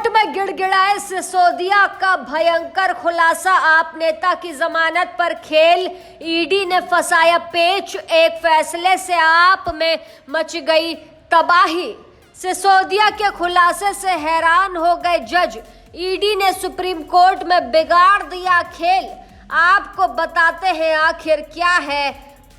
Court में गिड़गिड़ाए सिसोदिया का भयंकर खुलासा। आप नेता की जमानत पर खेल, ईडी ने फंसाया पेच। एक फैसले से आप में मच गई तबाही। सिसोदिया के खुलासे से हैरान हो गए जज। ईडी ने सुप्रीम कोर्ट में बिगाड़ दिया खेल। आपको बताते हैं आखिर क्या है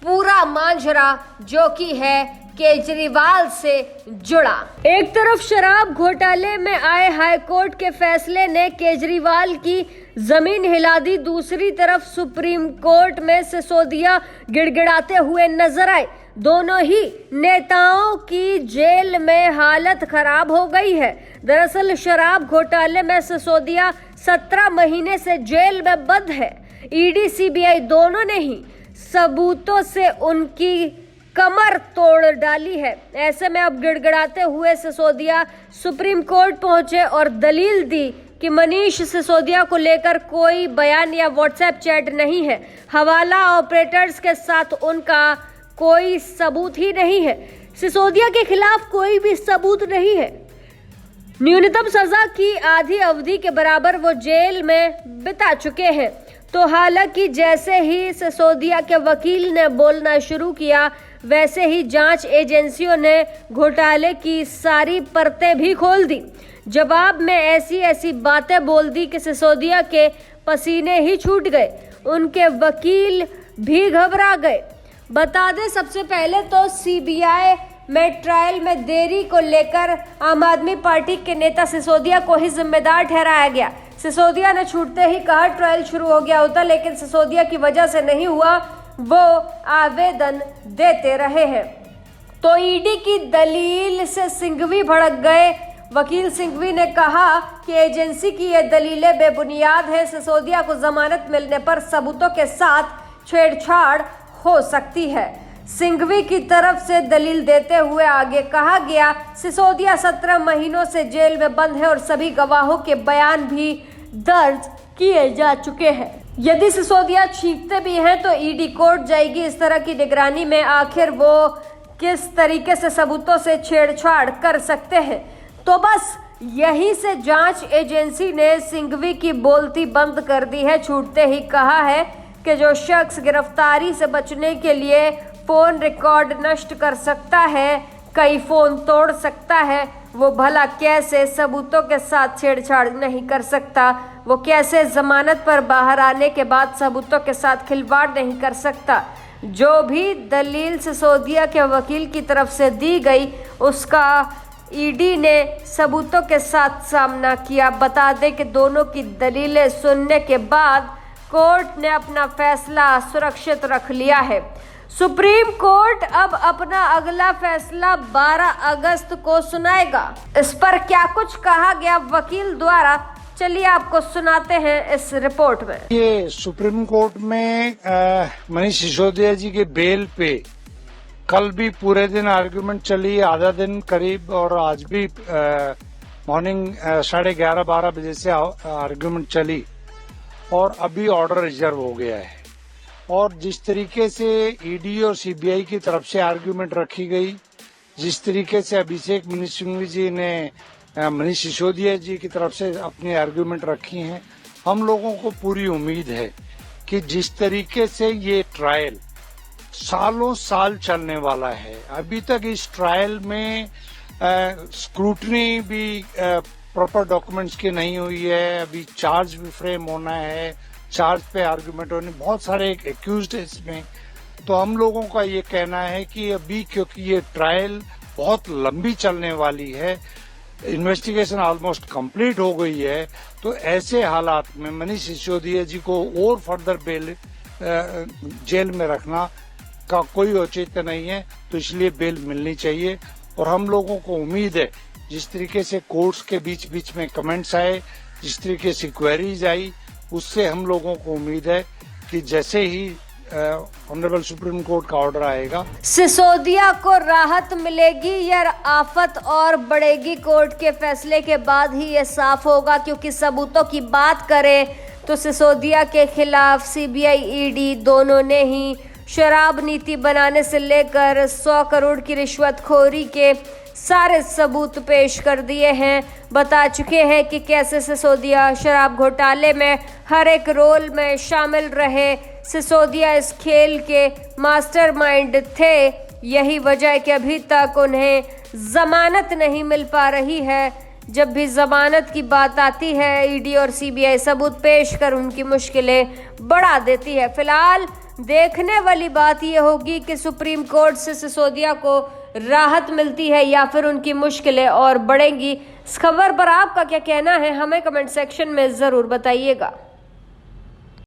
पूरा मांझरा, जो कि है केजरीवाल से जुड़ा। एक तरफ शराब घोटाले में आए हाईकोर्ट के फैसले ने केजरीवाल की जमीन हिला दी, दूसरी तरफ सुप्रीम कोर्ट में सिसोदिया गिड़गिड़ाते हुए नजर आए। दोनों ही नेताओं की जेल में हालत खराब हो गई है। दरअसल शराब घोटाले में सिसोदिया 17 महीने से जेल में बंद है। ईडी सीबीआई दोनों ने ही सबूतों से उनकी कमर तोड़ डाली है। ऐसे में अब गिड़गिड़ाते हुए सिसोदिया सुप्रीम कोर्ट पहुंचे और दलील दी कि मनीष सिसोदिया को लेकर कोई बयान या व्हाट्सएप चैट नहीं है। हवाला ऑपरेटर्स के साथ उनका कोई सबूत ही नहीं है। सिसोदिया के खिलाफ कोई भी सबूत नहीं है। न्यूनतम सजा की आधी अवधि के बराबर वो जेल में बिता चुके हैं। तो हालांकि जैसे ही सिसोदिया के वकील ने बोलना शुरू किया, वैसे ही जांच एजेंसियों ने घोटाले की सारी परतें भी खोल दी। जवाब में ऐसी बातें बोल दी कि सिसोदिया के पसीने ही छूट गए। उनके वकील भी घबरा गए। बता दें, सबसे पहले तो सीबीआई में ट्रायल में देरी को लेकर आम आदमी पार्टी के नेता सिसोदिया को ही जिम्मेदार ठहराया गया। सिसोदिया ने छूटते ही कहा ट्रायल शुरू हो गया होता, लेकिन सिसोदिया की वजह से नहीं हुआ। वो आवेदन देते रहे हैं। तो ईडी की दलील से सिंघवी भड़क गए। वकील सिंघवी ने कहा कि एजेंसी की ये दलीलें बेबुनियाद है। सिसोदिया को जमानत मिलने पर सबूतों के साथ छेड़छाड़ हो सकती है। सिंघवी की तरफ से दलील देते हुए आगे कहा गया, सिसोदिया 17 महीनों से जेल में बंद है और सभी गवाहों के बयान भी दर्ज किए जा चुके हैं। यदि सिसोदिया छींकते भी हैं तो ईडी कोर्ट जाएगी। इस तरह की निगरानी में आखिर वो किस तरीके से सबूतों से छेड़छाड़ कर सकते हैं। तो बस यहीं से जांच एजेंसी ने सिंघवी की बोलती बंद कर दी है। छूटते ही कहा है कि जो शख्स गिरफ्तारी से बचने के लिए फोन रिकॉर्ड नष्ट कर सकता है, कई फोन तोड़ सकता है, वो भला कैसे सबूतों के साथ छेड़छाड़ नहीं कर सकता। वो कैसे जमानत पर बाहर आने के बाद सबूतों के साथ खिलवाड़ नहीं कर सकता। जो भी दलील सिसोदिया के वकील की तरफ से दी गई, उसका ईडी ने सबूतों के साथ सामना किया। बता दें कि दोनों की दलीलें सुनने के बाद कोर्ट ने अपना फैसला सुरक्षित रख लिया है। सुप्रीम कोर्ट अब अपना अगला फैसला 12 अगस्त को सुनाएगा। इस पर क्या कुछ कहा गया वकील द्वारा, चलिए आपको सुनाते हैं इस रिपोर्ट में। ये सुप्रीम कोर्ट में मनीष सिसोदिया जी के बेल पे कल भी पूरे दिन आर्गुमेंट चली, आधा दिन करीब, और आज भी मॉर्निंग 11:30-12 बजे से आर्गुमेंट चली और अभी ऑर्डर रिजर्व हो गया है। और जिस तरीके से ईडी और सीबीआई की तरफ से आर्गुमेंट रखी गई, जिस तरीके से अभिषेक मनु सिंघवी जी ने मनीष सिसोदिया जी की तरफ से अपनी आर्गुमेंट रखी हैं, हम लोगों को पूरी उम्मीद है कि जिस तरीके से ये ट्रायल सालों साल चलने वाला है, अभी तक इस ट्रायल में स्क्रूटनी भी प्रॉपर डॉक्यूमेंट्स की नहीं हुई है। अभी चार्ज भी फ्रेम होना है, चार्ज पे आर्गुमेंट होने, बहुत सारे एक्यूज्ड है इसमें। तो हम लोगों का ये कहना है कि अभी क्योंकि ये ट्रायल बहुत लंबी चलने वाली है, इन्वेस्टिगेशन ऑलमोस्ट कंप्लीट हो गई है, तो ऐसे हालात में मनीष सिसोदिया जी को और फर्दर बेल जेल में रखना का कोई औचित्य नहीं है। तो इसलिए बेल मिलनी चाहिए। और हम लोगों को उम्मीद है, जिस तरीके से कोर्ट्स के बीच में कमेंट्स आए, जिस तरीके से क्वेरीज आई, उससे हम लोगों को उम्मीद है कि जैसे ही ऑनरेबल सुप्रीम कोर्ट का ऑर्डर आएगा, सिसोदिया को राहत मिलेगी या आफत और बढ़ेगी। कोर्ट के फैसले के बाद ही ये साफ होगा, क्योंकि सबूतों की बात करें तो सिसोदिया के खिलाफ सीबीआई ईडी दोनों ने ही शराब नीति बनाने से लेकर 100 करोड़ की रिश्वतखोरी के सारे सबूत पेश कर दिए हैं। बता चुके हैं कि कैसे सिसोदिया शराब घोटाले में हर एक रोल में शामिल रहे। सिसोदिया इस खेल के मास्टरमाइंड थे। यही वजह है कि अभी तक उन्हें जमानत नहीं मिल पा रही है। जब भी जमानत की बात आती है, ईडी और सीबीआई सबूत पेश कर उनकी मुश्किलें बढ़ा देती है। फिलहाल देखने वाली बात यह होगी कि सुप्रीम कोर्ट से सिसोदिया को राहत मिलती है या फिर उनकी मुश्किलें और बढ़ेंगी। इस खबर पर आपका क्या कहना है, हमें कमेंट सेक्शन में जरूर बताइएगा।